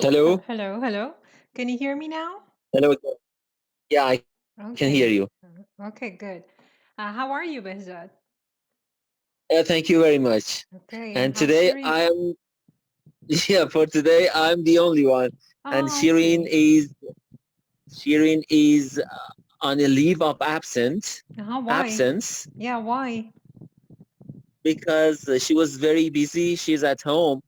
Hello? Hello, hello. Can you hear me now? Hello again. Yeah, I can hear Okay. you. Okay, good. How are you, Behzad? Thank you very much. Okay, and And how's today Shireen? I'm, yeah, for today I'm the only one. And Oh, I see. Shireen is on a leave of Why? absence Yeah, why? because she was very busy. She's at home,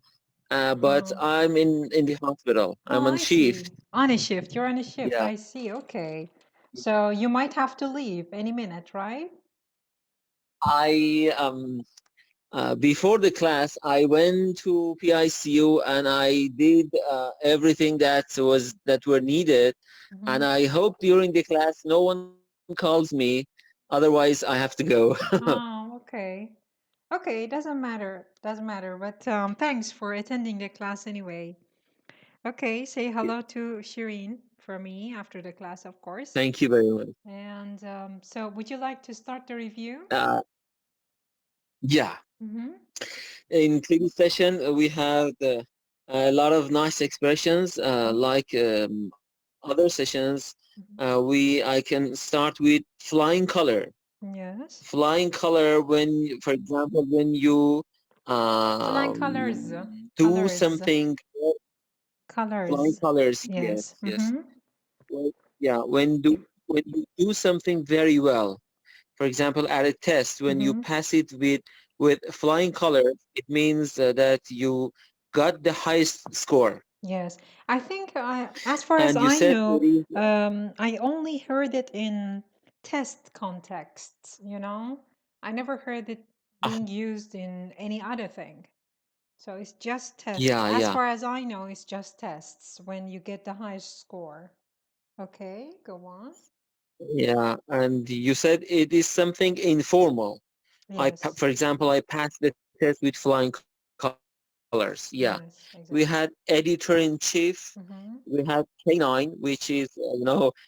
but Oh, I'm in the hospital. I'm on I see. shift. On a shift. You're on a shift. Yeah. I see. Okay. So you might have to leave any minute, right? I before the class, I went to PICU and I did everything that were needed. And Mm-hmm. I hope during the class no one calls me. Otherwise, I have to go. Oh, okay. Okay, it doesn't matter. Doesn't matter. But thanks for attending the class anyway. Okay, say hello to Shireen for me after the class, of course. Thank you very much. And so, would you like to start the review? Yeah. Mm-hmm. In previous session, we had a lot of nice expressions, like other sessions. I can start with flying color. Yes. Flying color when, for example, when you Flying colors. do Colors. something. Flying Colors. colors, yes, Yes. yes. Mm-hmm. Well, yeah, when you do something very well, for example, at a test, when you Mm-hmm. pass it with flying colors, it means that you got the highest score. Yes. I think, as far as And you I said know, there is, I only heard it in test contexts, I never heard it uh, being used in any other thing. So it's just tests. yeah, As yeah, far as I know, it's just tests when you get the highest score. Okay, go on. yeah. And you said it is something informal. Yes, For example, I passed the test with flying colors. Yeah. We had yes, exactly. editor-in-chief. We had Mm-hmm. canine, which is,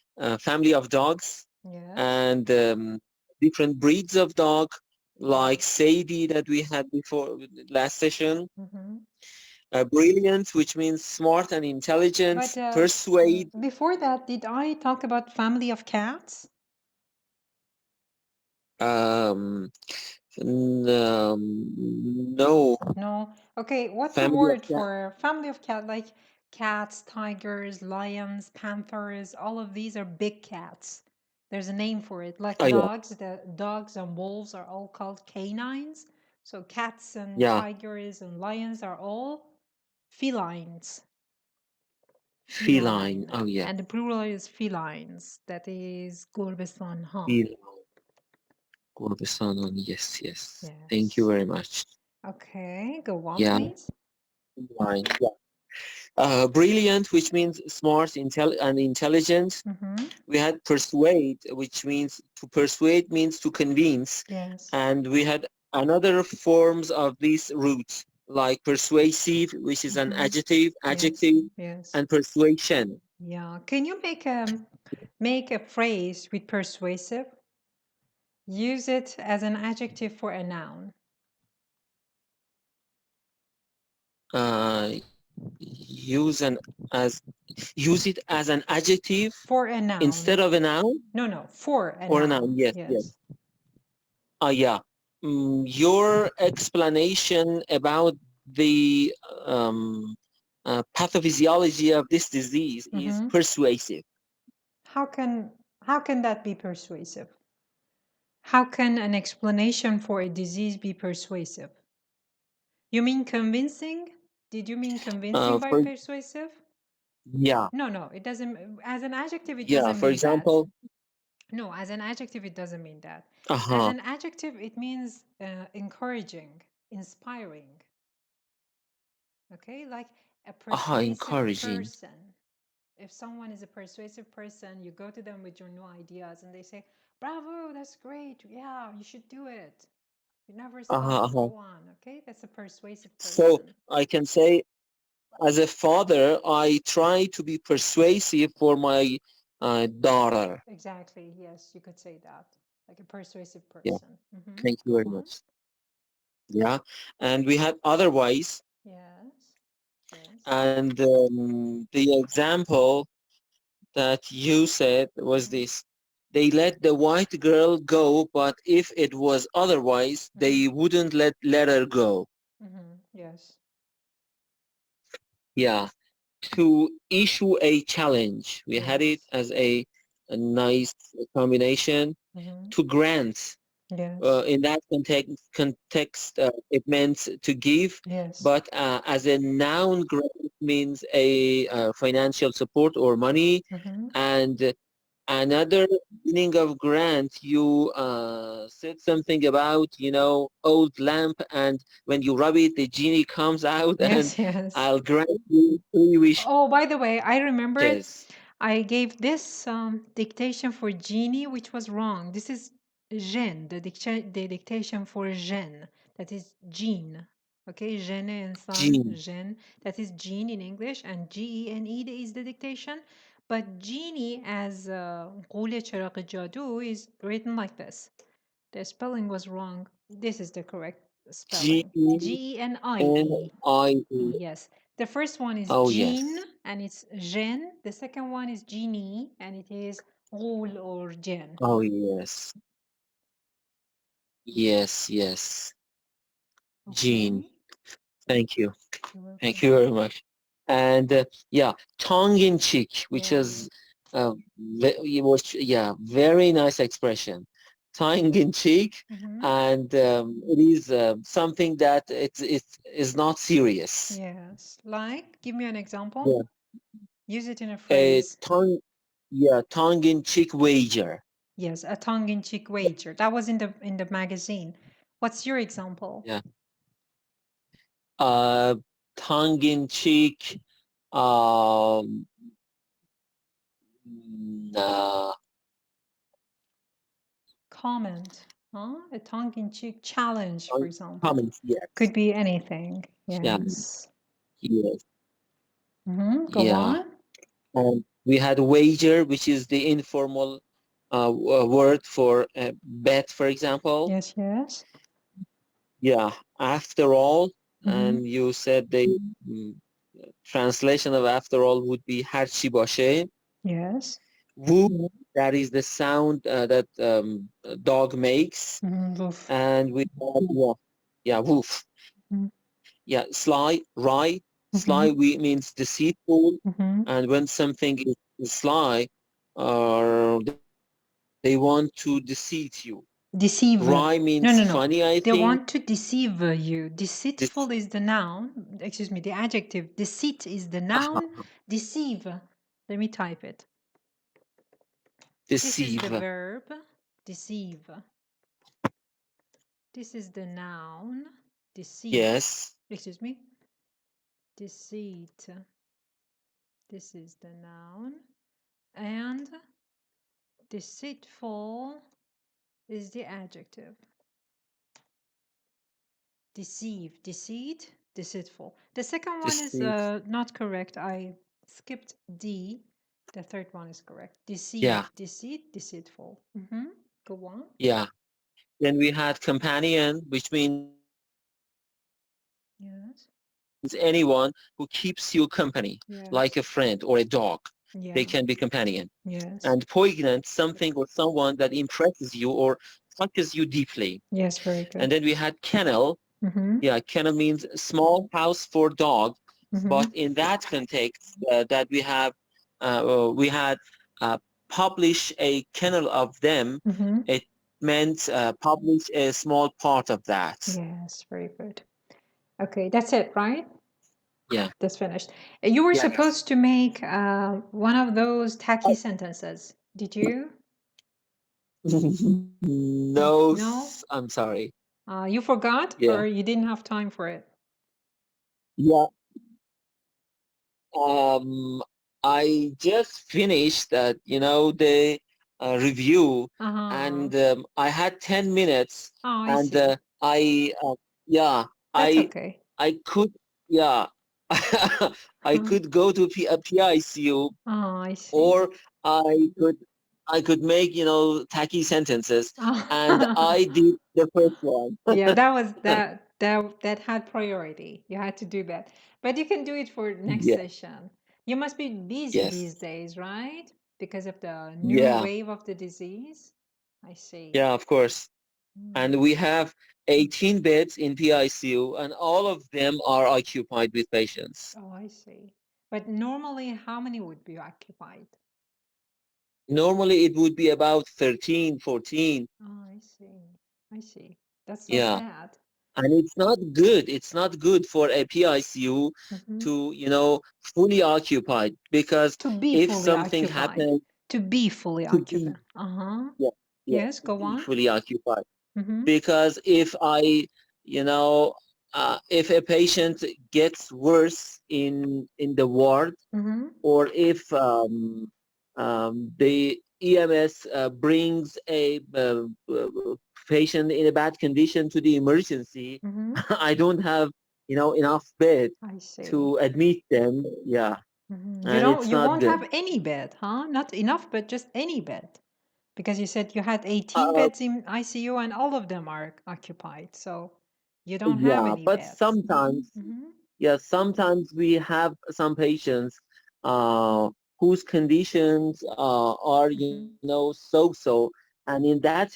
family of dogs, Yes. and different breeds of dog, like Yes. Sadie that we had before last session. Mm-hmm. Brilliant, which means smart and intelligent. But Persuade. before that, did I talk about family of cats? Um, no, No. Okay, what's the family of word cat. for family of cat? Like cats, tigers, lions, panthers, all of these are big cats. There's a name for it. Oh Like yeah, dogs, the dogs and wolves are all called canines. So cats and yeah. tigers and lions are all felines. Feline. Feline. Oh yeah, And the plural is felines. That is گربه‌سان ها. feline. Corbesanon. Yes, yes. Thank you Yes. very much. Okay, go on, Yeah, please. feline. Yeah. Brilliant, which means smart, and intelligent. Mm-hmm. We had persuade, which means to persuade means to convince, Yes. and we had another forms of these roots like persuasive, which is an Mm-hmm. Yes. adjective, Yes. and persuasion. Yeah. Can you make a phrase with persuasive? Use it as an adjective for a noun. Uh, use an as use it as an adjective For a instead noun. of a noun No, for a or a noun. noun. Yes, yes. Yes. Yeah. Your explanation about the pathophysiology of this disease is Mm-hmm. persuasive. How can that be persuasive? How can an explanation for a disease be persuasive? You mean convincing? Did you mean convincing by For persuasive? Yeah, No, it doesn't. As an adjective, it yeah. doesn't For mean that. example, No, as an adjective, it doesn't mean that. As uh-huh, an adjective, it means encouraging, inspiring. Okay, like a persuasive encouraging. person. If someone is a persuasive person, you go to them with your new ideas and they say, "Bravo, that's great. Yeah, you should do it. You never stop. Uh-huh. Go on." Okay, that's a persuasive So person. I can say, as a father, I try to be persuasive for my daughter. Exactly. Yes, you could say that. Like a persuasive Yeah, person. thank you Go very on. much. Yeah, and we had otherwise. Yes. Yes. And the example that you said was this: they let the white girl go, but if it was otherwise, they wouldn't let her go. Yes. Yeah. To issue a challenge, we had it Yes. as a nice combination. To grant, Yes. in that context, it meant to give, Yes. but as a noun, grant means a financial support or money. And another meaning of grant, you said something about, old lamp, and when you rub it, the genie comes out, and Yes, yes. I'll grant you 3 wishes. Oh, by the way, I remembered I gave this dictation for Genie, which was wrong. This is Gen, the dictation for Gen, that is gene. Okay, Gene insan, Genie. Gen, that is gene in English, and Gene is the dictation. But Genie as قول چراغ جادو is written like this. The spelling was wrong. This is the correct spelling. Genie. Genie. Yes. The first one is Oh, Jean yes. and it's Jen. The second one is Genie and it is Rule or Jen. Oh, yes. Yes, yes. Gene. Okay. Thank you. You're Thank welcome. you very much. And yeah, tongue in cheek, which is Yes. it was, yeah, very nice expression. Tongue in cheek, and it is something that it is not serious. Yes. Like, give me an example. Yeah. Use it in a A phrase. tongue in cheek wager. Yes, a tongue-in-cheek wager. That was in the magazine. What's your example? Yeah. Tongue in cheek. Um, uh, Comment. Huh? A tongue-in-cheek challenge, for example. comments. Yes. Could be anything. Yeah. Yes. Yes. Go Yeah. on. We had wager, which is the informal word for bet, for example. Yes, yes. Yeah. After all, and you said the translation of after all would be har chi bashe. Yes. Woof, that is the sound that a dog makes. Woof. And we have, yeah, woof. Yeah, sly, wry. Sly means deceitful. And when something is sly, or they want to deceive you. Deceive. Wry means No. funny, I They think. want to deceive you. Deceitful is the noun. Excuse me, the adjective. Deceit is the noun. Deceive. Let me type it. This is the Deceive. verb. Deceive. This is the noun. Deceive. Yes. Excuse me. Deceit. This is the noun. And deceitful is the adjective. Deceive, deceit, deceitful. The second one is not correct. I skipped D. The third one is correct. Deceive, Yeah. deceit, deceitful. Go on. Yeah. Then we had companion, which means Yes. anyone who keeps you company, like a Yes. friend or a dog. Yeah. They can be companion. Yes. And poignant, something or someone that impresses you or touches you deeply. Yes, very good. And then we had kennel. Yeah, kennel means small house for dog. But in that context, that we had publish a kennel of them. It meant publish a small part of that. Yes, very good. Okay, that's it, right? Yeah. That's finished. You were supposed to make one of those tacky sentences. Did you? No, No? I'm sorry. You forgot or you didn't have time for it? Yeah. I just finished that, the review, and I had 10 minutes, Oh, I and see. That's okay. I could, yeah, I could go to a PICU, Oh, I see. or I could make, tacky sentences, and I did the first one. Yeah, that that had priority. You had to do that. But you can do it for next Yeah. session. You must be busy these Yes. days, right? Because of the new Yeah. wave of the disease. I see. Yeah, of course. Mm. And we have 18 beds in PICU, and all of them are occupied with patients. Oh, I see. But normally, how many would be occupied? Normally, it would be about 13, 14. Oh, I see. I see. That's so Yeah. sad. And it's not good. It's not good for a PICU Mhm. to, fully occupied, because To be if fully something occupied. happens, To be fully to be, occupied. Uh-huh. yeah, yeah, Yes, to go be on. fully occupied. Mm-hmm. Because you know, if a patient gets worse in the ward, Mm-hmm. or if the EMS brings a patient in a bad condition to the emergency, Mm-hmm. I don't have, enough bed I see. to admit them. Yeah, Mm-hmm. and it's You not won't good. have any bed, huh? Not enough, but just any bed. Because you said you had 18 Uh, beds in ICU and all of them are occupied. So you don't have yeah, any but beds. sometimes, Mm-hmm. yeah, sometimes we have some patients whose conditions are, Mm-hmm. so-so, and in that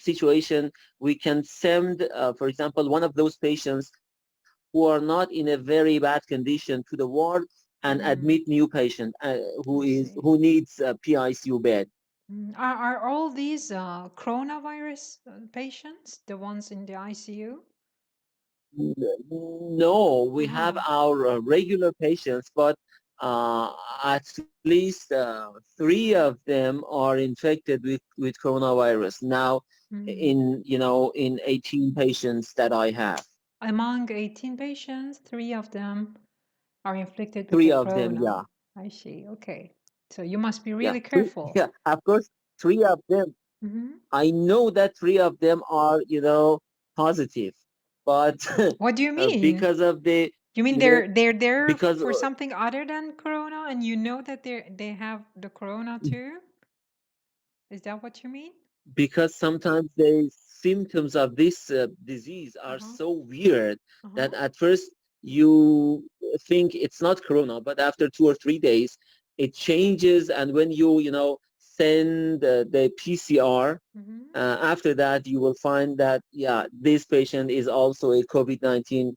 situation, we can send, for example, one of those patients who are not in a very bad condition to the ward and admit Mm-hmm. new patient I see. who needs a PICU bed. Are all these coronavirus patients the ones in the ICU? No, we have Oh. our regular patients, but at least three of them are infected with coronavirus now Mm. in 18 patients that I have. Among 18 patients, 3 of them are inflicted with the Three of them, corona. yeah. I see. Okay. So you must be Yeah, really three, careful. yeah, of course, three of them. Hmm. I know that three of them are, positive, but What do you mean? because of the, You mean you know, they're there because for something other than corona, and you know that they have the corona too? Is that what you mean? because sometimes the symptoms of this disease are Uh-huh. so weird Uh-huh. that at first you think it's not corona, but after 2 or 3 days it changes, and when you send the PCR, Mm-hmm. after that you will find that, yeah, this patient is also a COVID-19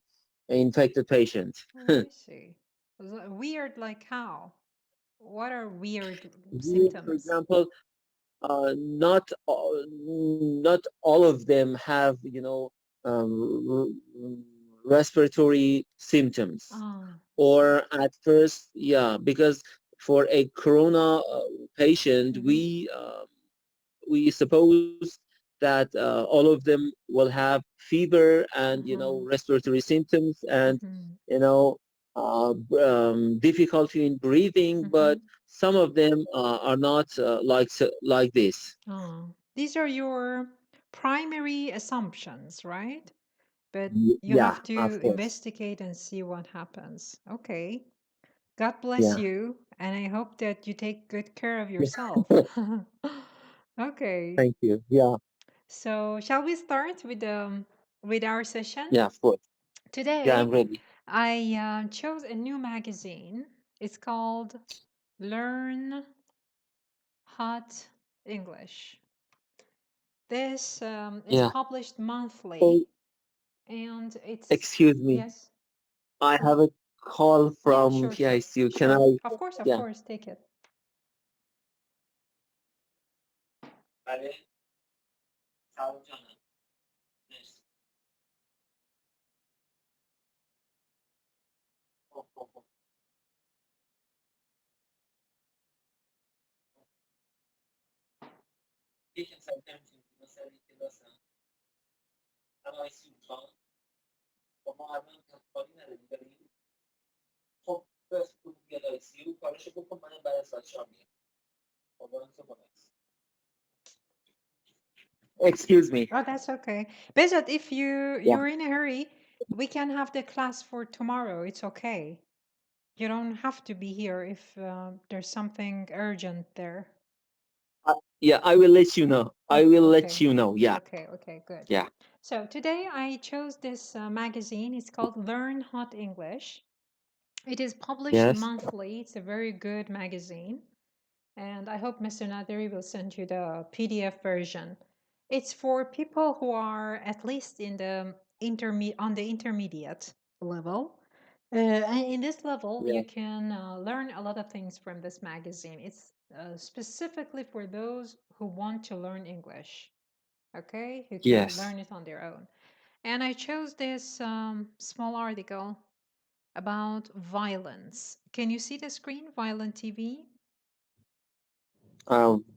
infected patient. Oh, I see. Weird, like how? What are weird Weird, for symptoms? example, not all of them have respiratory symptoms, Ah, or at first, yeah, because for a corona patient, mm-hmm. we suppose that all of them will have fever and Uh-huh. respiratory symptoms and Mm-hmm. difficulty in breathing, Mm-hmm. but some of them are not like this. Oh, these are your primary assumptions, right? But you Yeah, have of to course. investigate and see what happens. Okay. God bless Yeah. you, and I hope that you take good care of yourself. Okay. Thank you. Yeah. So, shall we start with our session? Yeah, of course. Yeah, I'm Today, ready. I chose a new magazine. It's called Learn Hot English. This is Yeah. published Oh, monthly, and it's excuse me. yes. I have a call Yeah, from sure, sure, PICU. Can sure. I? Of Yeah. course, take it. بله. سلام جانم. مرسی. خب، خب، خب. یکم سریعتر می‌تونید بگید؟ مثلا کلاسم. هم ICU می‌خوام. خب ما الان کاری نداریم بریم. خب بس بیاد ICU کاراشو بکن، منم بعد از ساعت شام میام. خب برام تو بالاست. Excuse me. Oh, that's okay. Bezat, if Yeah. you're in a hurry, we can have the class for tomorrow. It's okay. You don't have to be here if there's something urgent there. Yeah, I will let you know. I will let Okay. you know. Yeah. Okay, okay, good. Yeah. So today I chose this magazine. It's called Learn Hot English. It is published Yes. monthly. It's a very good magazine. And I hope Mr. Naderi will send you the PDF version. It's for people who are at least in the on the intermediate level. And in this level, Yeah. you can learn a lot of things from this magazine. It's specifically for those who want to learn English. Okay, who can Yes. learn it on their own. And I chose this small article about violence. Can you see the screen? Violent TV?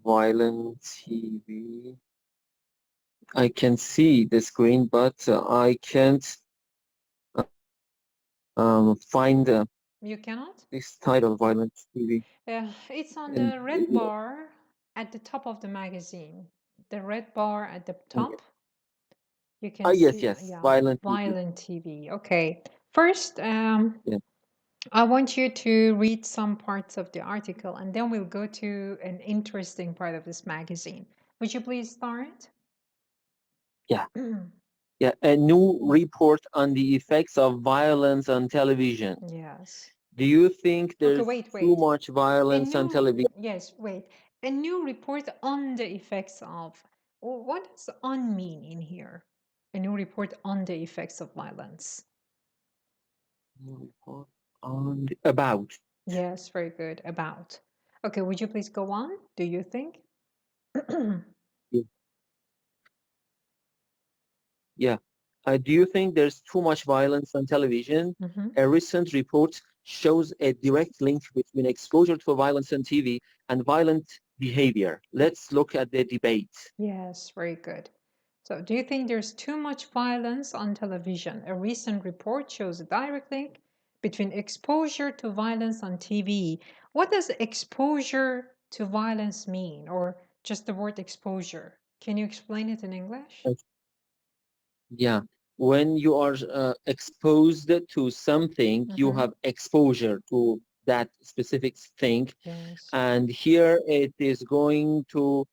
Violent TV. I can see the screen, but I can't find You cannot? this title, Violent TV. It's on And the red bar at the top of the magazine. The red bar at the top. You can yes, see, yes, yeah, Violent TV. Violent TV. Okay. First, Yeah. I want you to read some parts of the article and then we'll go to an interesting part of this magazine. Would you please start? Yeah. Yeah. A new report on the effects of violence on television. Yes. Do you think Okay, there's wait, too wait. much violence on television? Yes, wait. A new report on the effects of. What does on mean in here? A new report on the effects of violence. New report on about. Yes, very good. About. Okay, would you please go on? Do you think? Yeah. Yeah. Do you think there's too much violence on television? Mhm. A recent report shows a direct link between exposure to violence on TV and violent behavior. Let's look at the debate. Yes, very good. So, do you think there's too much violence on television? A recent report shows a direct link between exposure to violence on TV. What does exposure to violence mean, or just the word exposure? Can you explain it in English? Yeah. When you are exposed to something, you Mhm. have exposure to that specific thing. Yes. And here it is going to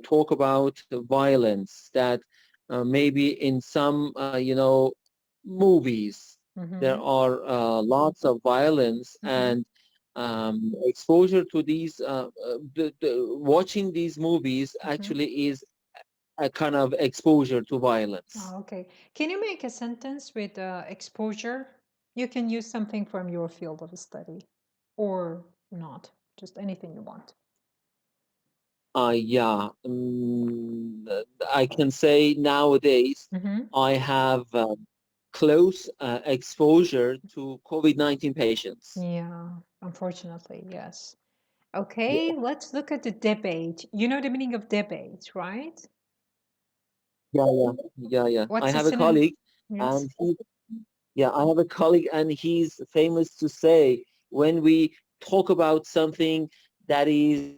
talk about the violence that maybe in some, movies, there Mhm. are lots of violence Mhm. and exposure to these, watching these movies Mhm. actually is a kind of exposure to violence. Oh, okay. Can you make a sentence with exposure? You can use something from your field of study or not, just anything you want. Yeah, I can say nowadays Mhm. I have close exposure to COVID-19 patients. Yeah, unfortunately, yes. Yeah, Okay, let's look at the debate. You know the meaning of debate, right? yeah. I What's the have a synonym? colleague Yes. and I have a colleague and he's famous to say when we talk about something that is,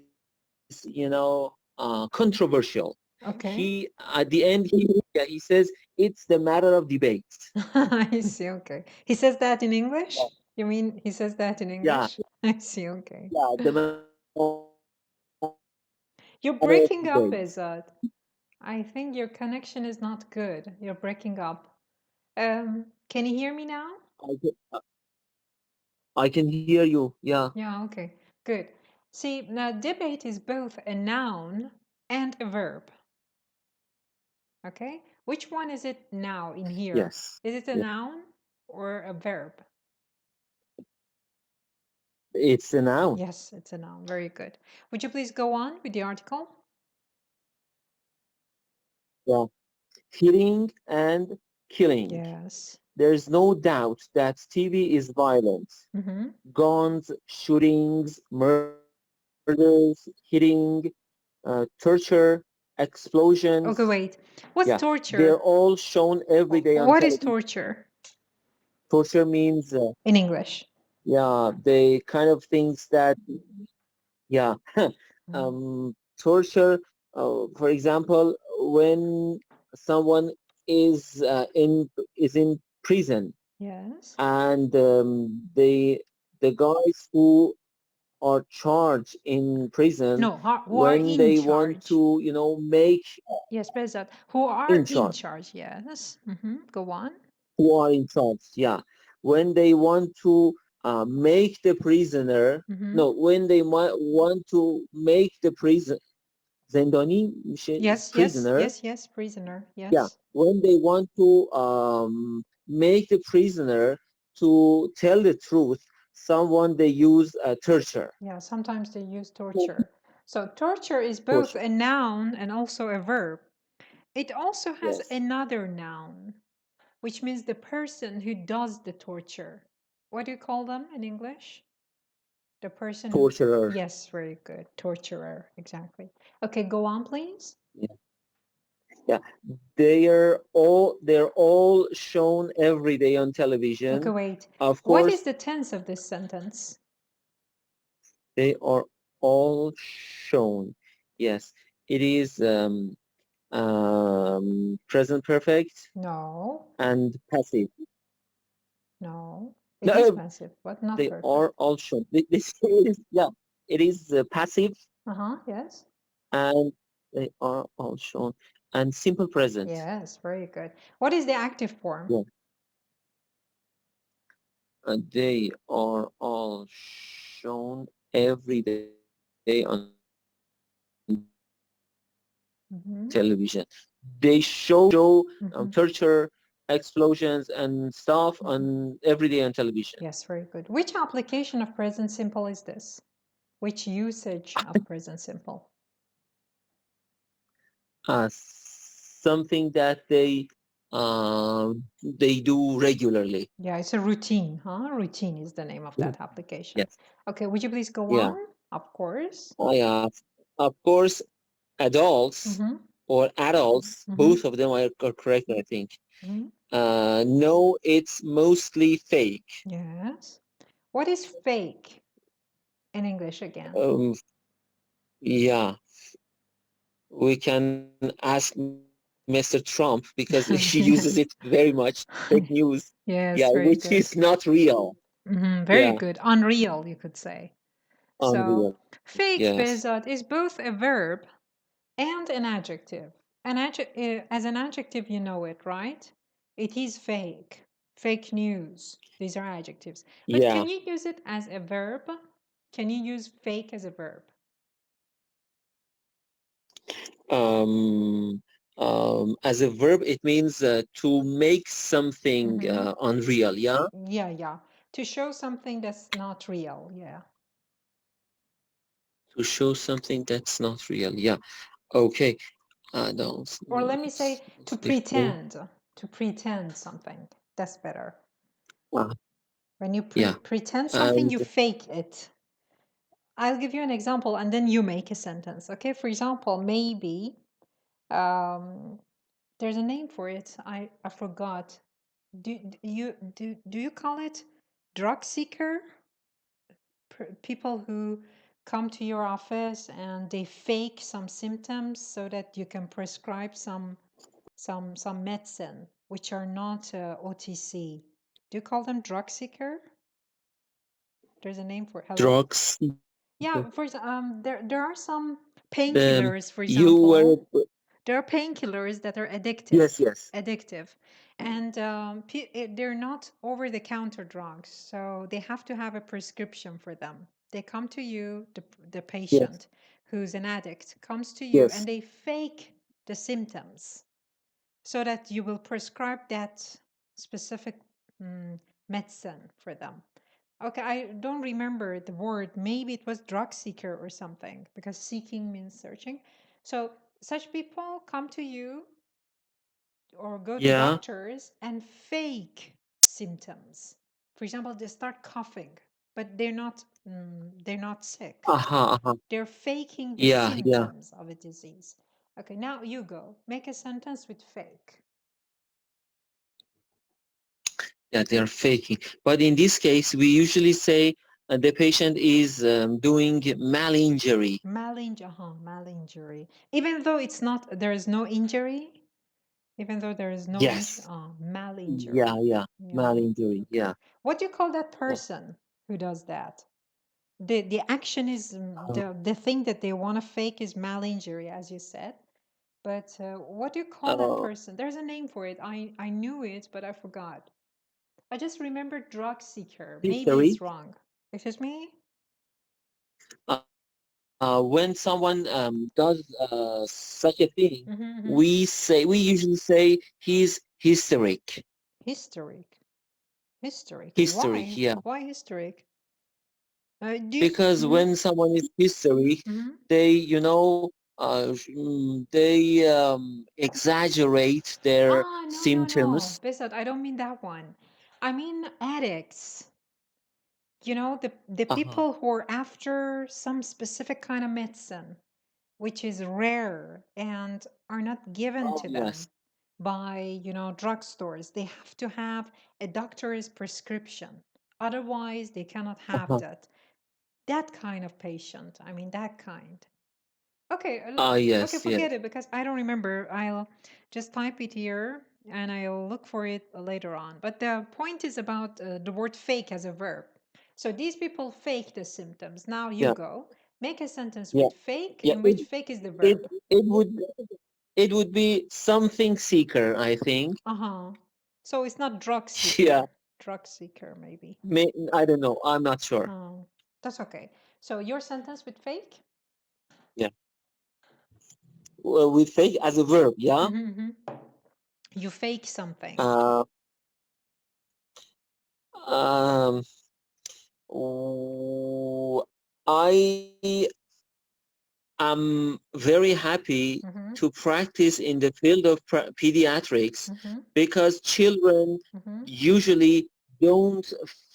controversial, he Okay. at the end he says it's the matter of debate. I see. Okay. He says that in English? You mean he says that in Yeah, English? I see. Okay. yeah, the matter You're of breaking up, debate. Izad. I think your connection is not good. You're breaking up. Can you hear me now? I can, I can hear you. Yeah, Yeah, okay. Good. See, now debate is both a noun and a verb. Okay? Which one is it now in here? yes, Is it a yeah. noun or a verb? It's a noun. Yes, it's a noun. Very good. Would you please go on with the article? Yeah, hitting and killing. Yes. There's no doubt that TV is violent. Mm-hmm. Guns, shootings, murders, hitting, torture, explosions. Okay, wait. Yeah, What's they're torture? all shown every day on What is television. torture Torture means, in English? yeah, the kind of things that, yeah, Mm. torture. For example, when someone is in prison Yes. and the guys who are charged in prison No, who are when in they want charge. to, make Yes, Bezat. Who are in in charge, charge, yes. Go on. who are in charge, yeah. When they want to make the prisoner, no, when they might want to make the prison, زندانی میشه Yes, prisoner, yes, prisoner, yeah. yes. When they want to make the prisoner to tell the truth, someone they use torture. Yeah, sometimes they use torture. So torture is both Torture. a noun and also a verb. It also has Yes. another noun, which means the person who does the torture. What do you call them in English? The person who... Torturer. Yes, very good. Torturer, exactly. Okay, go on, please. Yeah. They're all shown every day on television. Okay, wait. Of What course, is the tense of this sentence? they are all shown. Yes. It is present perfect No, and passive. no. It No, is passive, but not they perfect. are all shown. This is, yeah, it is passive Yes. and they are all shown. And simple present. Yes, very good. What is the active form? Yeah. They are all shown every day on television. They show torture, explosions, and stuff on every day on television. Yes, very good. Which application of present simple is this? Which usage of present simple? Something that they do regularly. Yeah, it's a routine, huh? Routine is the name of that application. Yes. Okay, would you please go Yeah. on? Of course. Yeah. Of course, adults or adults, both of them are correct, I think. No, it's mostly fake. Yes. What is fake in English again? Yeah. We can ask Mr. Trump because he uses it very much. Fake news. Yes, Yeah, very which good. is not real. Very Yeah. good. Unreal, you could say. Unreal. So fake, Yes. Bezat, is both a verb and an adjective. As an adjective, you know it, right? It is fake. Fake news. These are adjectives. But Yeah. can you use it as a verb? Can you use fake as a verb? As a verb, it means to make something unreal. Yeah. Yeah. To show something that's not real. Yeah. To show something that's not real. Yeah. Okay. Adults. Or let me say to pretend. To pretend something. That's better. When you pretend something, you fake it. I'll give you an example and then you make a sentence. Okay, for example, maybe there's a name for it. I forgot. Do you call it drug seeker? People who come to your office and they fake some symptoms so that you can prescribe some medicine which are not OTC. Do you call them drug seeker? There's a name for it. Hello? Drugs. Yeah, there are some painkillers, for example. There are painkillers that are addictive. Yes. Addictive. And they're not over-the-counter drugs, so they have to have a prescription for them. They come to you, the patient who's an addict comes to you and they fake the symptoms so that you will prescribe that specific medicine for them. Okay, I don't remember the word. Maybe it was drug seeker or something because seeking means searching. So such people come to you or go to doctors and fake symptoms. For example, they start coughing, but they're not sick. They're faking the symptoms of a disease. Okay, now you go. Make a sentence with fake. Yeah, they are faking. But in this case, we usually say the patient is doing malinjury. Malinjury. Even though there is no injury. Even though there is no malinjury. Yeah. Malinjury. Okay. Yeah. What do you call that person who does that? The action is Uh, the thing that they want to fake is malingery, as you said. But what do you call that uh, person? There's a name for it. I knew it, but I forgot. I just remember drug seeker. Maybe it's history. wrong. Excuse me? When someone does such a thing, Mm-hmm. we usually say he's hysteric. Historic. Historic. Hysteric, Why? yeah. Why historic? Do you? Because Mm-hmm. when someone is hysteric, Mm-hmm. they, they exaggerate their Ah, no. symptoms. Besat, I don't mean that one. I mean addicts. You know, the Uh-huh. people who are after some specific kind of medicine, which is rare and are not given Oh, to them yes. by, drugstores. They have to have a doctor's prescription. Otherwise, they cannot have Uh-huh. that. That kind of patient. I mean, that kind. Okay, Ah, okay, yes, yes. forget it because I don't remember. I'll just type it here and I'll look for it later on. But the point is about the word fake as a verb. So these people fake the symptoms. Now you Yeah, go. Make a sentence yeah, with fake, yeah. in which fake is the It, verb. it would, it would be something seeker, I think. Uh-huh. So it's not drug Yeah, seeker. Drug seeker, maybe. I don't know. I'm not sure. Oh, that's okay. So your sentence with fake? Yeah. Well, we fake as a verb, yeah. Mm-hmm. You fake something. Uh, um, oh, I am very happy Mm-hmm. to practice in the field of pediatrics Mm-hmm. because children Mm-hmm. usually don't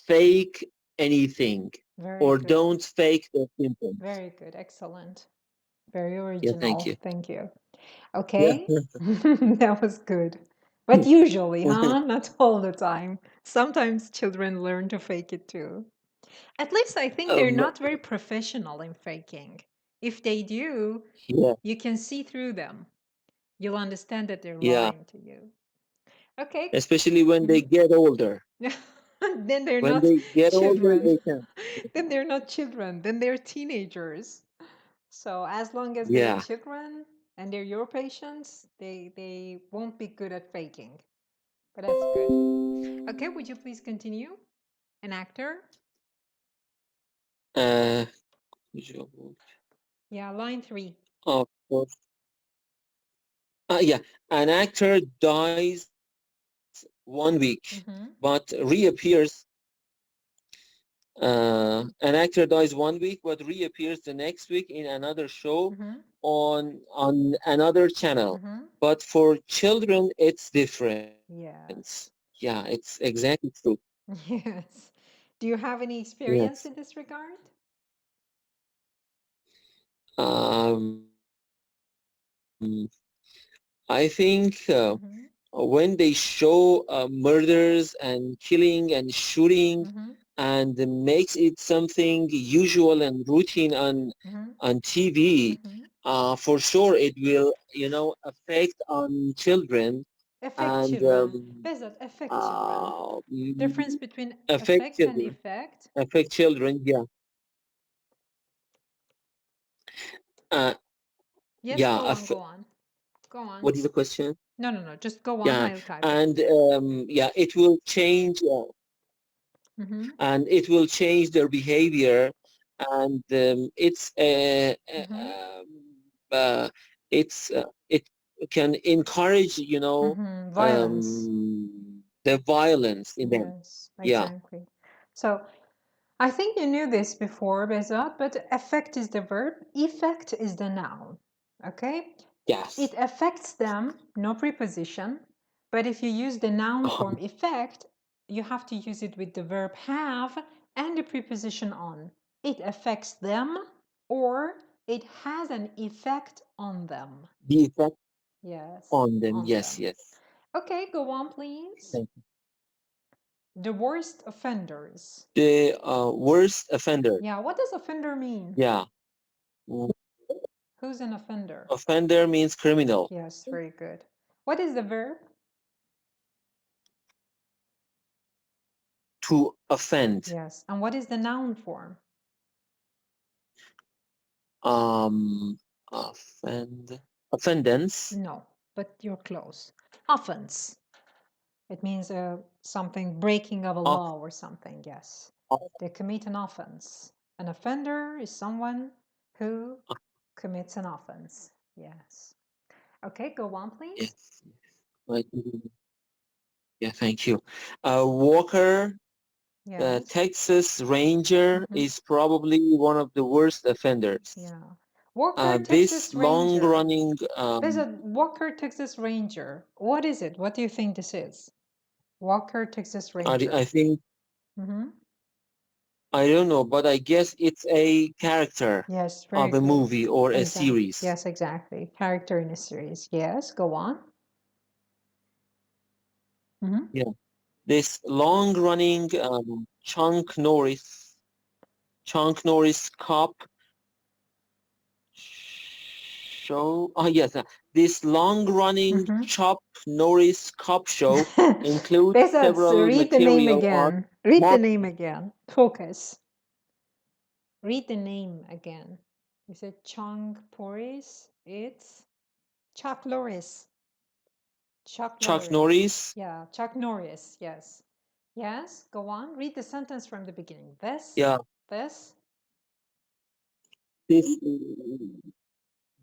fake anything Very or good. don't fake their symptoms. Very good. Excellent. Very Yeah, thank original. you. Thank you. Yeah. Okay. That was good. But usually, huh? Not all the time. Sometimes children learn to fake it too. At least I think they're um, not very professional in faking. If they do, yeah, you can see through them. You'll understand that they're yeah. lying to you. Okay. Especially when they Mhm. get older. Then they're When not they get older, children. they can. Then they're not children. Then they're teenagers. So as long as they're Yeah. children and they're your patients, they won't be good at faking. But that's good. Okay, would you please continue? An actor? Uh, Yeah, line 3. of course. Yeah. An actor dies 1 week, Mm-hmm. but reappears. An actor dies 1 week, but reappears the next week in another show Mm-hmm. on another channel. Mm-hmm. But for children, it's different. Yes. Yeah, it's exactly true. Yes. Do you have any Yes. experience in this regard? Um, I think Mm-hmm. when they show murders and killing and shooting Mm-hmm. and makes it something usual and routine Mm-hmm. on TV, Mm-hmm. for sure it will, affect on children Affect and children. Bezat, affect children. uh, Difference mm, between affect affect and children. effect. Affect children, yeah. Uh, Yes, yeah. go on, go on. Go on. What is the question? No. Just go on. Yeah, I'll type it. and yeah, it will change. Mm-hmm. And it will change their behavior and Mm-hmm. uh, it can encourage Mm-hmm. Violence. the violence in them. Yes, Yeah. exactly. So I think you knew this before, Bezat, but affect is the verb, effect is the noun. Okay? It Yes. affects them, no preposition, but if you use the noun form effect, you have to use it with the verb have and the preposition on. It affects them or it has an effect on them. The effect Yes, on them. on Yes, them. yes. Okay, go on, please. Thank you. The worst offenders. The worst offender. Yeah, what does offender mean? Yeah. Who's an offender? Offender means criminal. Yes, very good. What is the verb? To offend. Yes. And what is the noun form? Offendance. No, but you're close. Offense. It means something breaking of a Off, law or something. Yes, off, they commit an offense. An offender is someone who commits an offense. Yes. Okay, go on, please. yes. Right. Yeah, thank you. Walker, Yes. Texas Ranger Mhm. is probably one of the worst offenders. Yeah. Walker, This Texas Ranger. long-running, There's a Walker, Texas Ranger. What is it? What do you think this is? Walker, Texas Ranger. I think, Mm-hmm. I don't know, but I guess it's a character Yes, very of a good. movie or a Exactly. series. Yes, exactly. Character in a series. Yes, go on. Mm-hmm. Yeah. This long-running Chuck Norris cop show. Oh yes, this long-running Mm-hmm. Chuck Norris cop show includes Besats, several read the name material art. again. Read the name again. Focus. Read the name again. You said Chung Porris. It's Chuck Norris. Chuck Chuck Norris. Norris. Yeah, Chuck Norris. Yes. Yes, go on. Read the sentence from the beginning. Yeah, This. this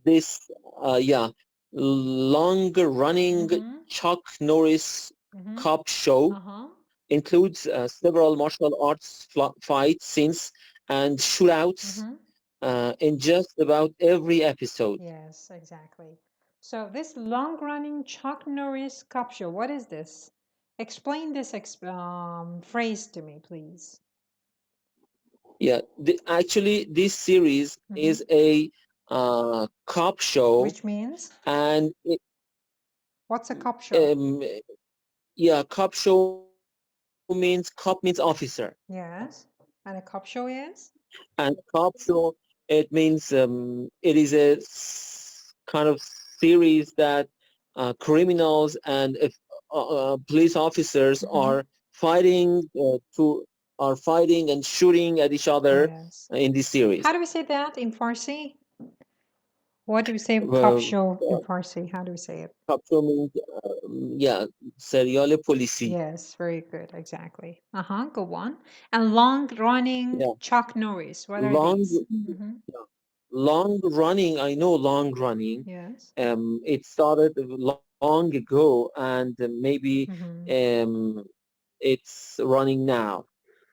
this yeah, long-running Mm-hmm. Chuck Norris Mm-hmm. cop show Uh-huh. includes several martial arts fight scenes and shootouts Mm-hmm. in just about every episode. Yes, exactly. So this long-running Chuck Norris cop show, what is this? Explain this phrase to me, please. Yeah, actually, this series is a cop show, Which means? and What's a cop show? yeah, cop show means cop means officer, Yes. And a cop show is? and cop show it means it is a kind of series that criminals and police officers are fighting are fighting and shooting at each other Yes. in this series. How do we say that in Farsi? What do we say cop Uh, show in Farsi? How do we say it? cop show means yeah, serial policy. Yes, very good. Exactly. Uh-huh. Go on. And long-running Yeah, Chuck Norris. What are long these? Mm-hmm. long running. I know long running. Yes. It started long ago, and maybe it's running now,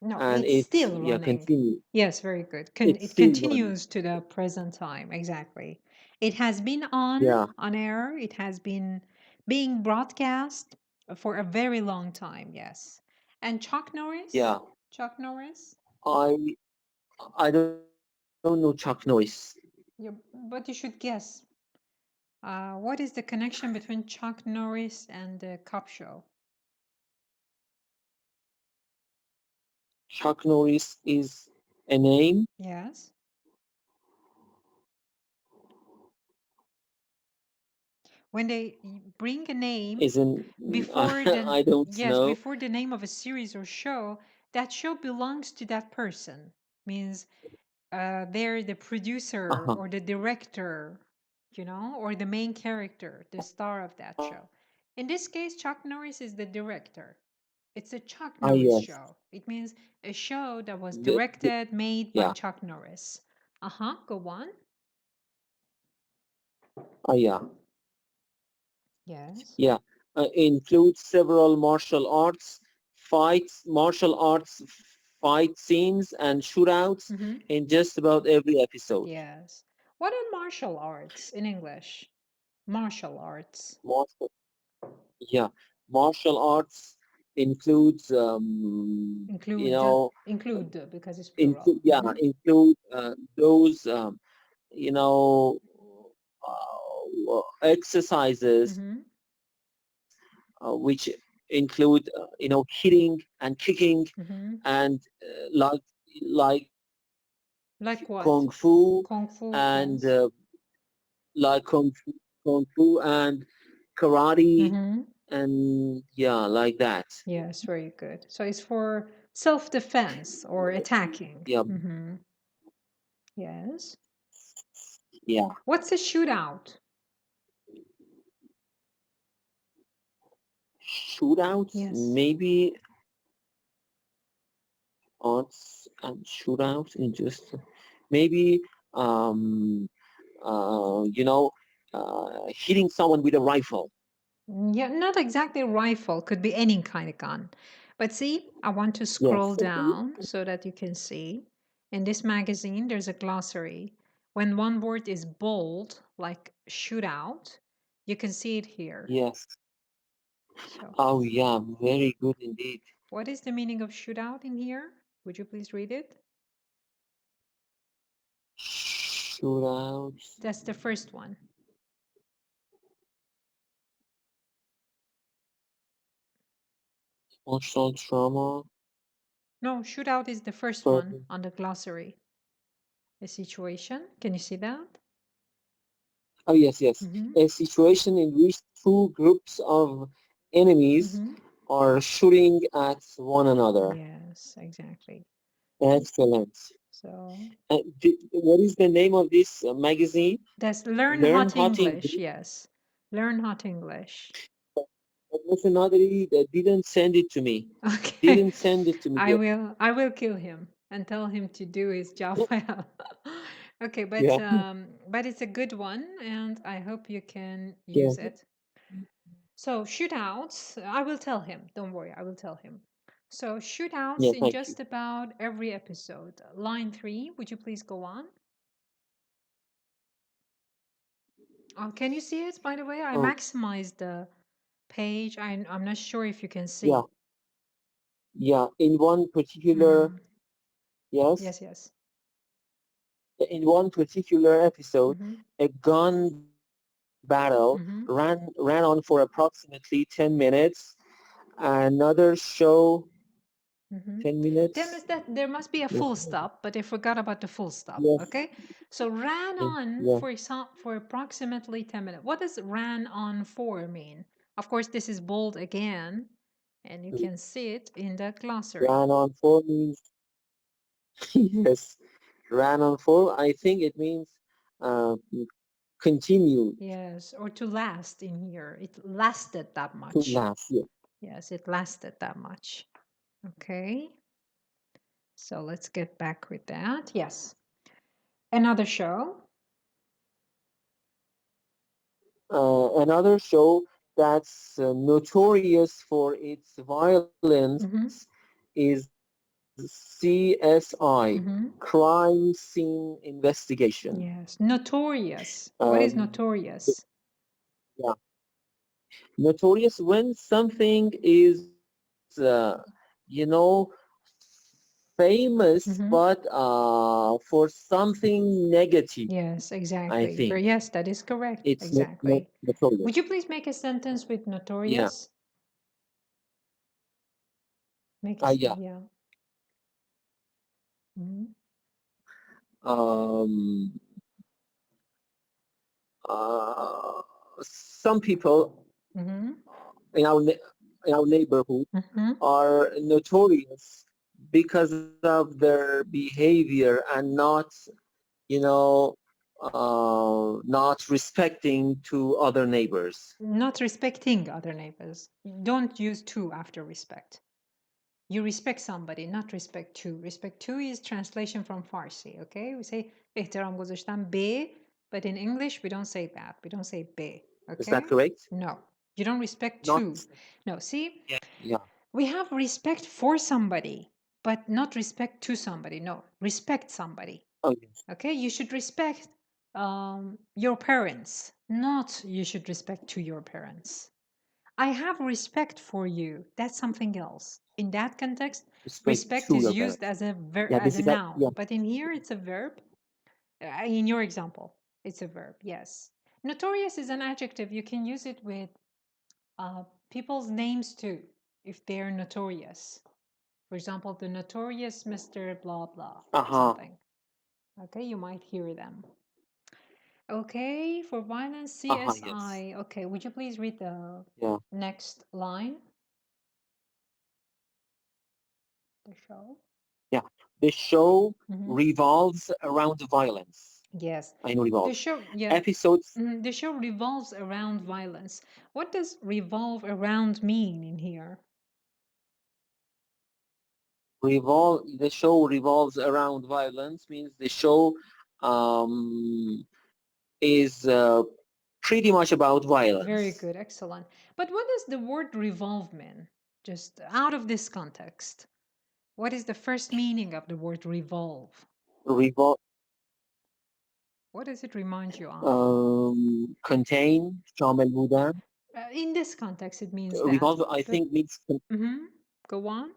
No, and it's it's still yeah running. continue. Yes, very good. It's It still running. continues to the present time. Exactly. It has been on Yeah, air. It has been being broadcast for a very long time. Yes. And Chuck Norris? yeah. Chuck Norris? I I don't know Chuck Norris. But you should guess. What is the connection between Chuck Norris and the cop show? Chuck Norris is a name. Yes. When they bring a name Isn't before the I don't yes, know. before the name of a series or show, that show belongs to that person. Means they're the producer Uh-huh. or the director, or the main character, the star of that show. In this case, Chuck Norris is the director. It's a Chuck Ah Norris yes. show. It means a show that was The, directed, made by yeah. Chuck Norris. Uh-huh, go on. Ah yeah. Yes. Yeah. Includes several martial arts fight scenes and shootouts in just about every episode. Yes. What are martial arts in English? Martial arts. Martial, yeah. Martial arts includes Include because it's plural. include those you know exercises which include hitting and kicking and like Like what? kung fu Kung fu, and yes. like kung fu and karate and yeah, like that. Yes, very good. So it's for self-defense or attacking. Yeah, Yes. Yeah. What's a shootout? Shootouts, Yes. maybe odds and shootouts in just maybe you know hitting someone with a rifle. Yeah, not exactly rifle, could be any kind of gun. But see, I want to scroll Yes. down so that you can see. In this magazine, there's a glossary. When one word is bold, like shootout, you can see it here. Yes. So, Oh yeah, very good indeed. what is the meaning of shootout in here? Would you please read it? Shootouts. That's the first one. Emotional trauma. No, shootout is the first one on the glossary. A situation. Can you see that? Oh yes, yes. Mhm. A situation in which two groups of enemies Mhm. are shooting at one another. Yes, exactly. Excellent. So What is the name of this magazine? that's Learn Learn Hot Hot English. English. Yes. Learn Hot English. But Mr. Nadri didn't send it to me. Okay. Didn't send it to me I yet. will kill him and tell him to do his job well. Okay, Yeah. but it's a good one and I hope you can Yeah. use it. So shootouts, I will tell him. Don't worry, I will tell him. So shootouts Yeah. in Thank you. just about every episode. Line 3, would you please go on? Can you see it, by the way? I Oh, maximized the page. I'm not sure if you can yeah. see. Yeah. In one particular, yes, Yes, yes. in one particular episode, Mm-hmm. a gun battle Mm-hmm. ran on for approximately 10 minutes. Another show, Mm-hmm. 10 minutes. There must be a Yes. full stop, but I forgot about the full stop. Yes. Okay, so ran on Yeah. for approximately 10 minutes. What does ran on for mean? Of course, this is bold again, and you can see it in the glossary. Ran on for means yes. Ran on for. I think it means uh, continued Yes, or to last in here. It lasted that to much. last. Yeah. Yes, it lasted that much. Okay, so let's get back with that. Yes, another show. Another show that's notorious for its violence Mm-hmm. is CSI, Mm-hmm. Crime Scene Investigation. Yes, notorious. What is Um, notorious? yeah. Notorious when something is, you know, famous, Mm-hmm. but for something negative, Yes, I exactly. think. Yes, that is correct. It's not Exactly. Would you notorious. please make a sentence with Yeah. notorious? Make a Yeah. yeah. Mm-hmm. Um, some people Mm-hmm. in in our neighborhood Mm-hmm. are notorious because of their behavior and not, you know, not respecting to other neighbors. Not respecting other neighbors. Don't use to after respect. You respect somebody, not respect to. Respect to is translation from Farsi, okay? We say احترام گذاشتن به, but in English we don't say that. We don't say به, Is that okay? correct? No, you don't respect Not. to. No, see, Yeah. we have respect for somebody, but not respect to somebody. No, respect somebody, Oh yes. okay? You should respect your parents, not you should respect to your parents. I have respect for you. That's something else. In that context, Respect respect to is your used parents. Yeah. as This a is that. noun, Yeah. but in here it's a verb. In your example, it's a verb. Yes. Notorious is an adjective. You can use it with people's names too, if they're notorious. For example, the notorious Mr. Blah blah Uh-huh. something. Okay, you might hear them. Okay, for violence, Uh-huh. Yes. CSI. Okay, would you please read the Yeah. next line? The show. Yeah. The show Mm-hmm. revolves around violence. Yes. I know revolve. The show, yeah. Episodes The show revolves around violence. What does revolve around mean in here? the show revolves around violence means the show is pretty much about violence. Very good, excellent. But what does the word revolve mean? Just out of this context. What is the first meaning of the word revolve? Revolve, What does it remind you of? contain, شامل بودن. In this context, it means that. Revolve, I think, means Go on.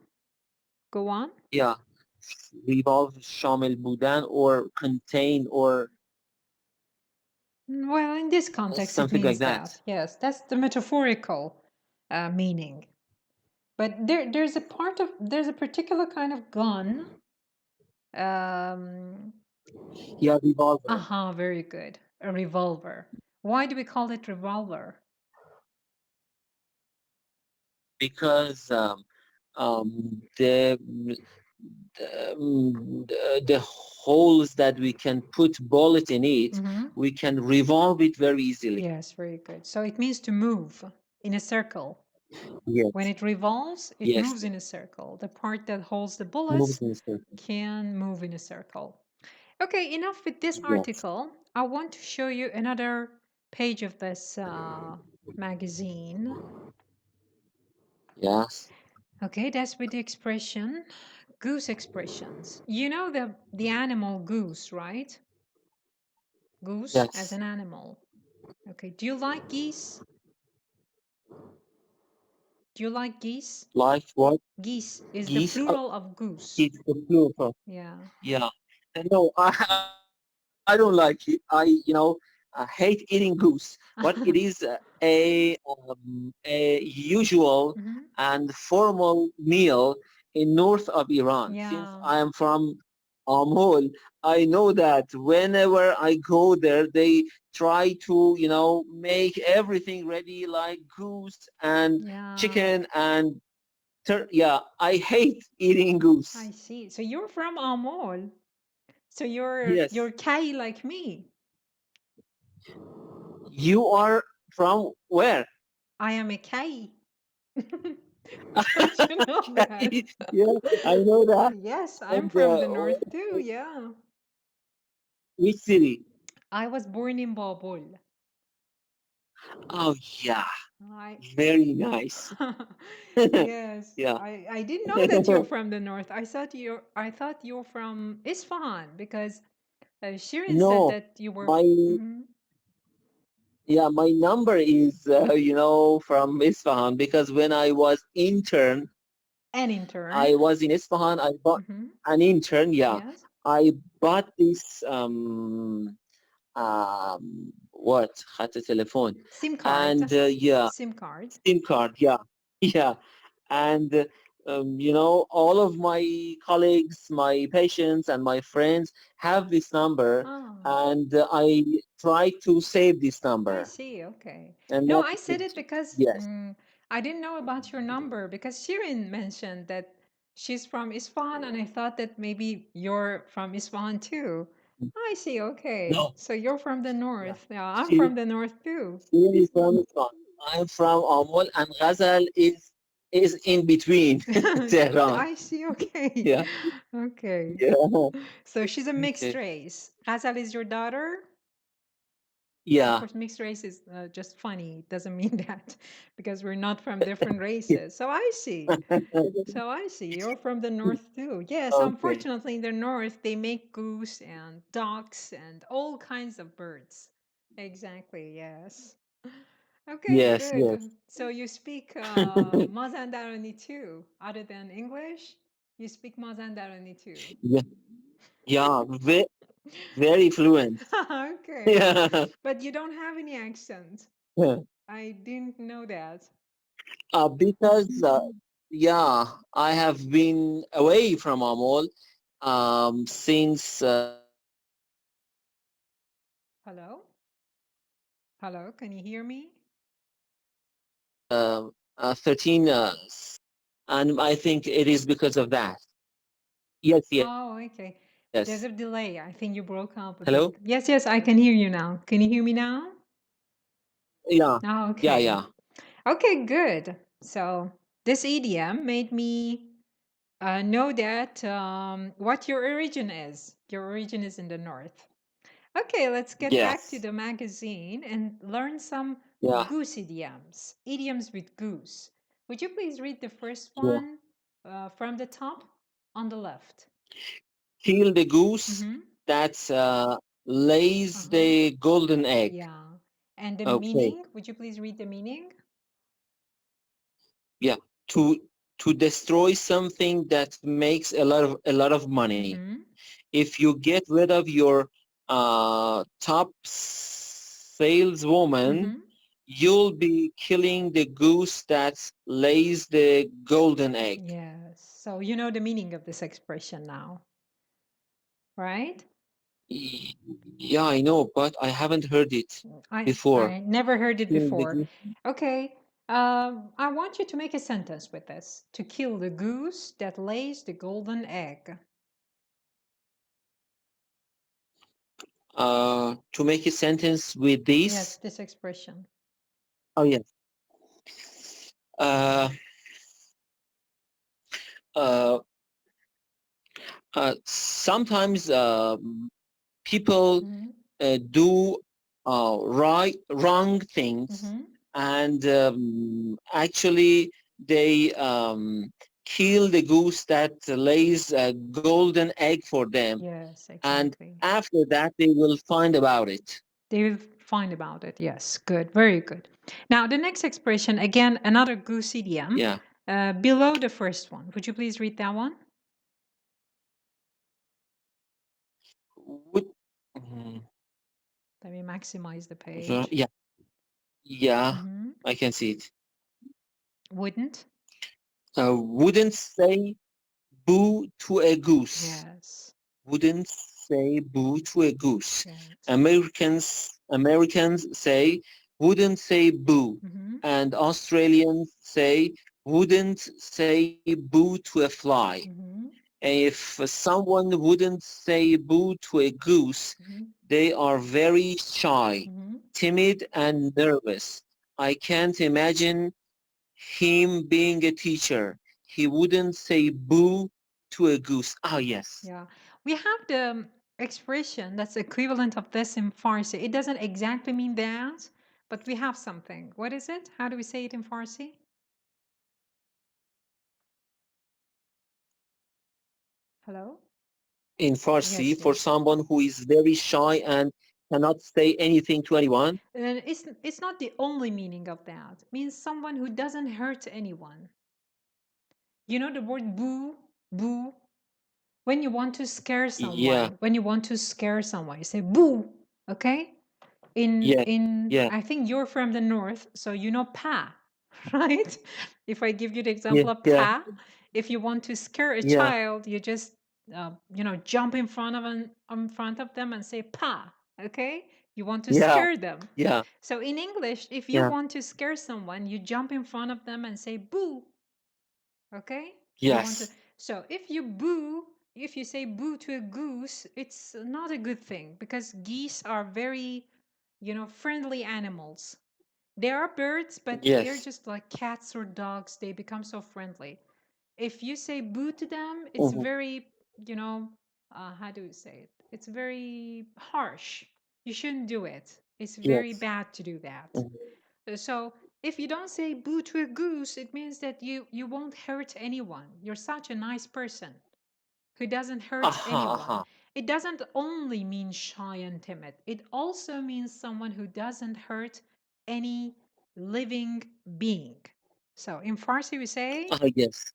Go on. yeah, revolve, شامل بودن, or contain, or Well, in this context, it something means like that. Yes, that's the metaphorical meaning. But there's a particular kind of gun. Yeah, revolver. Very good. A revolver. Why do we call it revolver? Because the holes that we can put bullet in it, we can revolve it very easily. Yes, very good. So it means to move in a circle. Yes. When it revolves, it Yes. moves in a circle. The part that holds the Moves bullets in a circle. can move in a circle. Okay, enough with this Yes. article. I want to show you another page of this magazine. Yes. Okay, that's with the expression goose expressions. You know the animal goose, right? Goose as Yes. an animal. Okay, do you like geese? Do you like geese? Like what? Geese is the Geese? plural of goose. It's the plural. Yeah. Yeah. No, I don't like it. I hate eating goose, but it is a usual and formal meal in north of Iran. Since Yeah. I am from Amhol, I know that whenever I go there, they try to, make everything ready like goose and Yeah. chicken and yeah, I hate eating goose. I see. So you're from Amol. So Yes. you're Kai like me. You are from where? I am a Kai. Don't you know that? Yeah, I know that. Yes, I'm And from the north too. Yeah. which city? I was born in Babol. Oh yeah, I very nice. yes. Yeah. I didn't know that you're from the north. I thought you're from Isfahan because Shirin said No, that you were. my number is from Isfahan because when I was intern, An intern. I was in Isfahan. I bought an intern. Yeah, Yes. I bought this what خط تلفن SIM card. and SIM card. SIM card. Yeah, and all of my colleagues, my patients, and my friends have this number, and I try to save this number. I see. Okay. And No, I said it because yes. I didn't know about your number because Shirin mentioned that she's from Isfahan, and I thought that maybe you're from Isfahan too. I see. Okay. No. So you're from the north. Yeah, I'm She- from the north too. She is from Isfahan. I'm from Amol, and Ghazal is in between Tehran. I see. Okay. Yeah. Okay. Yeah. So she's a mixed Okay. race. Ghazal is your daughter? Of Yeah. course, mixed race is just funny. It doesn't mean that because we're not from different races. So I see. So I see. You're from the north too. Yes, Okay. unfortunately, in the north, they make goose and ducks and all kinds of birds. Exactly, yes. Okay, Yes. good. Yes. So you speak Mazandarani too, other than English? You speak Mazandarani too. Yeah. Yeah. Very fluent. Okay. Yeah. But you don't have any accent. I didn't know that. Because I have been away from Amol since Hello? Hello, can you hear me? 13, and I think it is because of that. Yes, yes. Oh, okay. There's a delay. I think you broke up a Hello? bit. Yes, yes, I can hear you now. Can you hear me now? Yeah. Oh, okay. Yeah. Okay, good. So this idiom made me know that what your origin is. Your origin is in the north. Okay, let's get back to Yes. the magazine and learn some Yeah. goose idioms. Idioms with goose. Would you please read the first Yeah. one from the top on the left? Kill the goose Mm-hmm. that lays Uh-huh. the golden egg. Yeah. And the Okay. meaning? Would you please read the meaning? Yeah. To destroy something that makes a lot of money. Mm-hmm. If you get rid of your top saleswoman, Mm-hmm. you'll be killing the goose that lays the golden egg. Yes. So you know the meaning of this expression now, right? Yeah, I know, but I haven't heard it before. I never heard it Kill the before. goose. Okay. I want you to make a sentence with this. To kill the goose that lays the golden egg. To make a sentence with this. Yes, this expression. Oh yes. Sometimes people Mm-hmm. do wrong things, Mm-hmm. and actually they kill the goose that lays a golden egg for them, Yes, and exactly. after that they will find about it. They will find about it. Yes, good, very good. Now, the next expression, again, another goose idiom. Yeah. Below the first one. Would you please read that one? Would, mm, Let me maximize the page. yeah, Mm-hmm. I can see it. Wouldn't? Wouldn't say boo to a goose. Yes. Wouldn't say boo to a goose. Yes. Americans say wouldn't say boo, Mm-hmm. and Australians say wouldn't say boo to a fly. Mm-hmm. If someone wouldn't say boo to a goose, Mm-hmm. they are very shy, Mm-hmm. timid, and nervous. I can't imagine him being a teacher. He wouldn't say boo to a goose. Ah, yes. Yeah. We have the expression that's equivalent of this in Farsi. It doesn't exactly mean that, but we have something. What is it? How do we say it in Farsi? Hello? In Farsi, Yes, for yes. someone who is very shy and cannot say anything to anyone. And it's not the only meaning of that. It means someone who doesn't hurt anyone. You know the word boo, boo. When you want to scare someone, Yeah, you say boo. Okay? yeah, yeah, I think you're from the north, so you know pa, right? If I give you the yeah, example of yeah, pa, if you want to scare a yeah, child, you just jump in front of them and say pa. Okay? You want to yeah, scare them. yeah, So in English, if you yeah, want to scare someone, you jump in front of them and say boo. Okay? You want to. yes, So if you say boo to a goose, it's not a good thing because geese are very, friendly animals. They are birds, but they're yes. just like cats or dogs. They become so friendly. If you say boo to them, it's Mhm, very, how do you say it? It's very harsh. You shouldn't do it. It's very yes. bad to do that. Mhm. So if you don't say boo to a goose, it means that you won't hurt anyone. You're such a nice person who doesn't hurt Aha, anyone. aha. It doesn't only mean shy and timid. It also means someone who doesn't hurt any living being. So in Farsi we say, Ah, yes.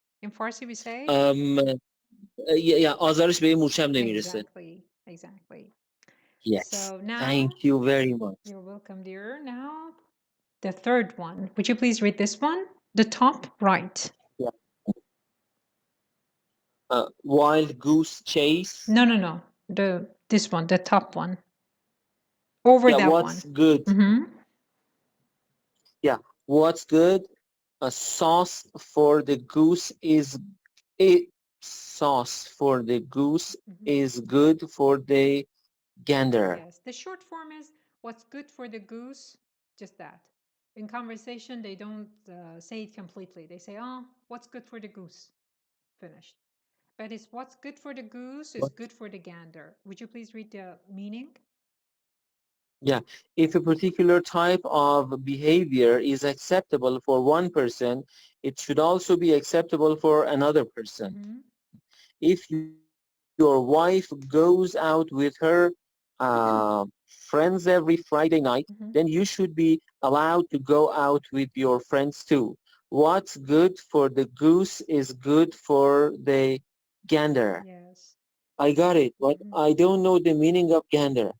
Yeah, آزارش به یه مورچم نمیرسه. Exactly. Yes. So now, Thank you very much. you're welcome, dear. Now, the third one. Would you please read this one? The top right. Yeah. Wild goose chase. No. This one, the top one. Over Yeah, that what's one. good? Mm-hmm. Yeah, what's good? A sauce for the goose is it sauce for the goose is good for the gander. Yes, the short form is what's good for the goose, just that. In conversation, they don't say it completely. They say, oh, what's good for the goose? Finished. But it's what's good for the goose is What? good for the gander. Would you please read the meaning? Yeah, if a particular type of behavior is acceptable for one person, it should also be acceptable for another person. If your wife goes out with her friends every Friday night, then you should be allowed to go out with your friends too. What's good for the goose is good for the gander. Yes. I got it, but I don't know the meaning of gander.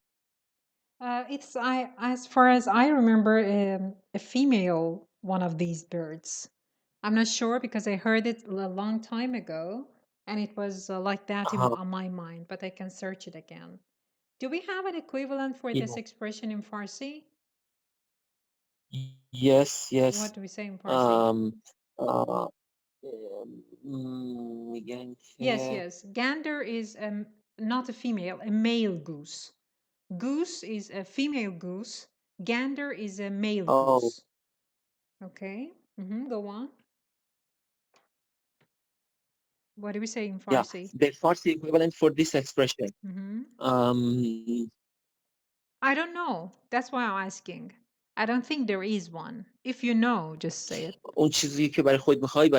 It's as far as I remember, a female one of these birds. I'm not sure because I heard it a long time ago, and it was like that on my mind. But I can search it again. Do we have an equivalent for Yeah. this expression in Farsi? Yes, yes. What do we say in Farsi? Uh, میگن Yes, که yes. Gander is not a female, a male goose. Goose is a female goose. Gander is a male oh goose. Okay. Go on. What do we say in yeah, Farsi? the Farsi equivalent for this expression. I don't know. That's why I'm asking. I don't think there is one. If you know, just say it. اون چیزی که برای خود میخوای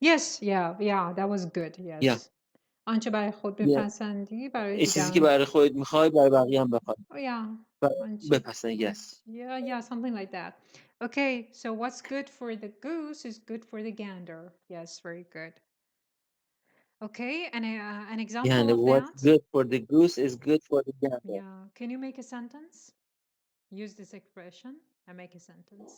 Yes, yeah, that was good. yeah, Yes. آنچه برای خود yeah. بپسندی برای چیزی که دیگران. برای خودت میخوای برای بقیه هم بخوای. Oh yeah. بپسند. Yes. Yeah, something like that. Okay, so what's good for the goose is good for the gander. Yes, very good. Okay, and an example And of what's that? good for the goose is good for the gander. Yeah, can you make a sentence? Use this expression and make a sentence.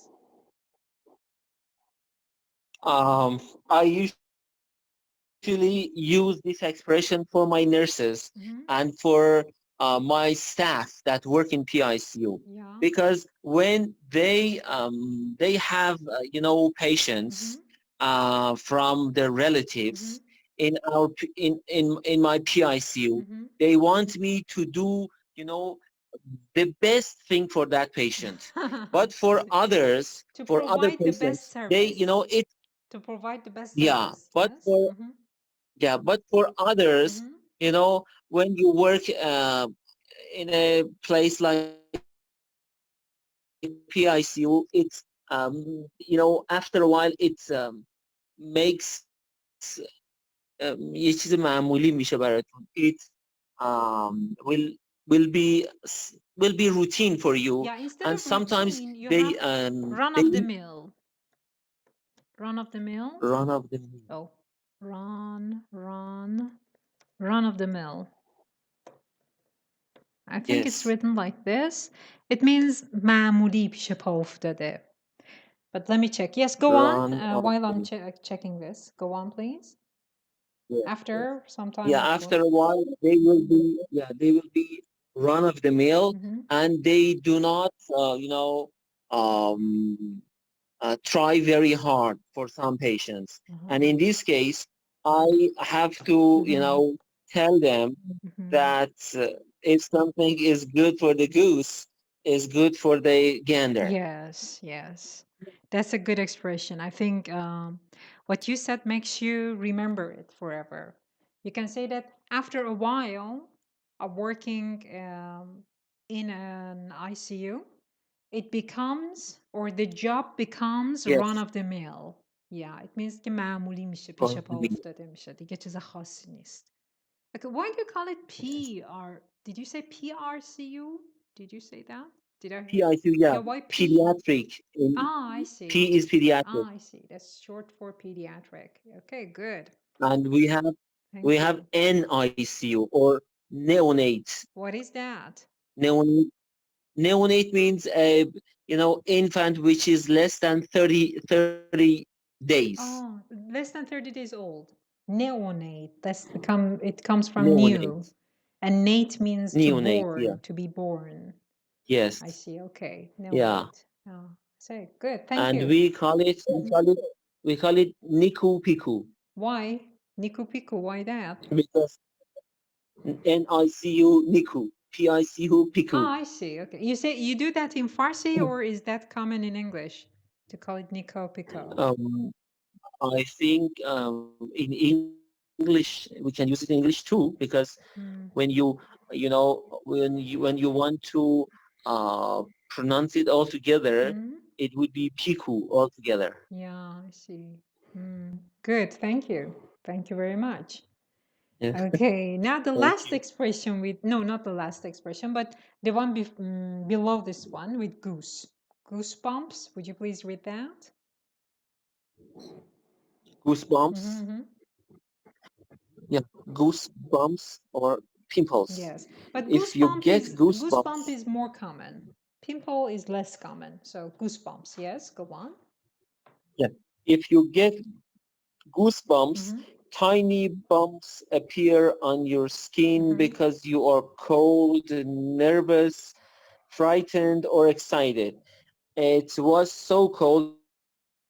I usually use this expression for my nurses and for my staff that work in PICU. Yeah. Because when they have patients from their relatives in our in my PICU, they want me to do the best thing for that patient. But for others, to for other provide the best patients, service. they it to provide the best yeah. service. But Yes? for but for others, when you work in a place like PICU, it's after a while it makes یه چیز معمولی میشه براتون. It will be routine for you. Yeah, instead And of sometimes routine, you they have run of the mill. Run of the mill? run of the mill. Oh, run of the mill. I think it's written like this. It means معمولی پیش پا افتاده. But let me check. Yes, go on while I'm checking this. Go on, please. After some time. Yeah, after a while they will be run of the mill, and they do not try very hard for some patients. And in this case, I have to tell them that if something is good for the goose, is good for the gander. Yes. That's a good expression. I think what you said makes you remember it forever. You can say that after a while of working in an ICU, it becomes, or the job becomes run Yes. of the mill. Yeah, it means که معمولی میشه پیش پا افتاده میشه دیگه چیز خاصی نیست. Okay, why do you call it PR? Did you say PRCU? Did you say that? Did I? PICU, yeah. Why P? Pediatric. I see. P is pediatric. I see. That's short for pediatric. Okay, good. And we have NICU or neonate. What is that? Neonate means infant which is less than 30 days. Oh, less than 30 days old. Neonate. It comes from Neonate. new. And nate means Neonate, to born, yeah. to be born. Yes. I see. Okay. Yeah. Neonate. Oh, say good. Thank and you. we call it NICU PICU. Why? Niku Piku, why that? Because NICU Niku, PICU Piku. Ah, I see. Okay. You say you do that in Farsi, or is that common in English to call it Nico Pico? I think in English we can use it in English too, because when you know when you want to pronounce it all together, it would be Piku altogether. Yeah, I see. Good. Thank you. Thank you very much. Yeah. Okay. Now the Thank last you. expression with no, not the last expression, but the one below this one with goose. Goosebumps. Would you please read that? Goosebumps. Yeah, goosebumps or pimples. Yes, but If you get goosebump goosebumps, is more common. Pimple is less common. So goosebumps. Yes, go on. yeah, if you get goosebumps, tiny bumps appear on your skin because you are cold, nervous, frightened, or excited. It was so cold that I had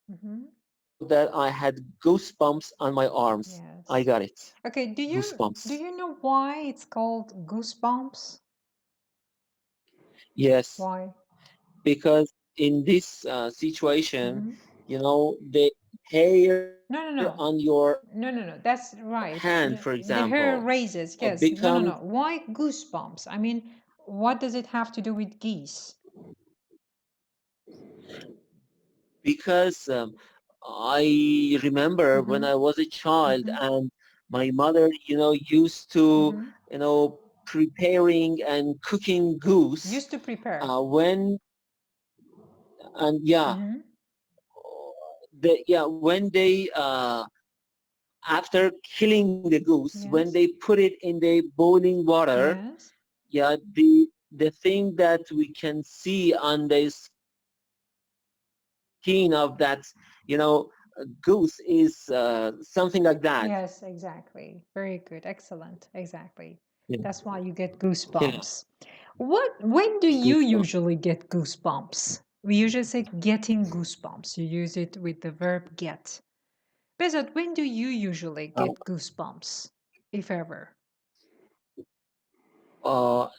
goosebumps on my arms. Yes. I got it. Okay. Do Goosebumps. you know why it's called goosebumps? Yes. Why? Because in this situation, you know, the hair on your No. That's right. hand, for The hair example, raises. Yes. becomes No. Why goosebumps? I mean, what does it have to do with geese? because I remember when I was a child and my mother, you know, used to, you know, preparing and cooking goose. Used to prepare. When when they after killing the goose, when they put it in the boiling water, the thing that we can see on the skin of that, you know, goose is something like that. Yes, exactly. Very good. Excellent. Exactly. Yeah. That's why you get goosebumps. When do you usually get goosebumps? We usually say getting goosebumps. You use it with the verb get. Bezat, when do you usually get goosebumps, if ever?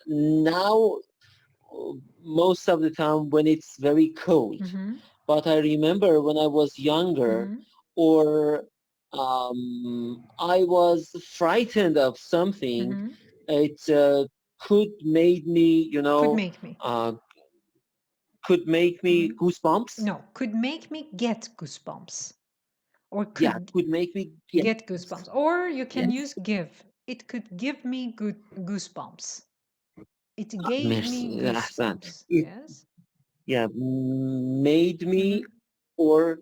Now, most of the time when it's very cold. But I remember when I was younger, or I was frightened of something, it could make me, you know, could make me goosebumps. No, could make me get goosebumps. Or could make me get goosebumps. Or you can use give. It could give me goosebumps. It gave me goosebumps. Yes. Yeah, made me or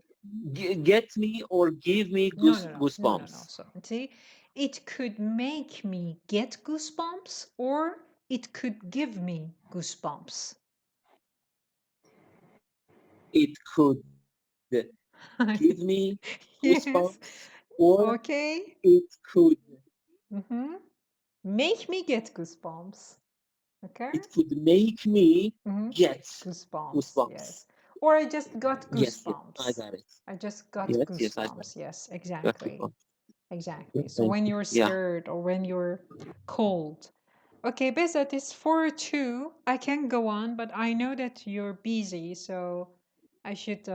get me or give me goosebumps. No. So see, it could make me get goosebumps, or it could give me goosebumps. It could give me goosebumps, or it could make me get goosebumps. Okay. It could make me get goosebumps. Yes. Or I just got goosebumps. Yes, I got it. I just got Yes, I got goosebumps. it. Yes, exactly. Exactly. So Thank when you. you're Yeah. scared or when you're cold. Okay, Bezat, it's 4:02. I can go on, but I know that you're busy, so I should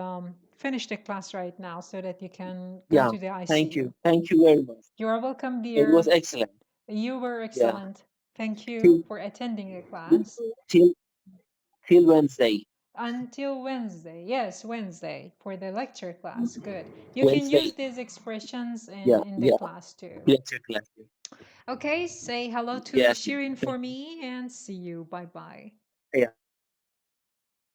finish the class right now so that you can go to the ICU. Thank you. Thank you very much. You are welcome, It dear. was excellent. You were excellent. Thank you for attending the class. Till Wednesday. Until Wednesday. Yes, Wednesday for the lecture class. Good. You can use these expressions in the class too. Lecture class. Okay, say hello to Yes. Shirin for me and see you. Bye-bye. Yeah.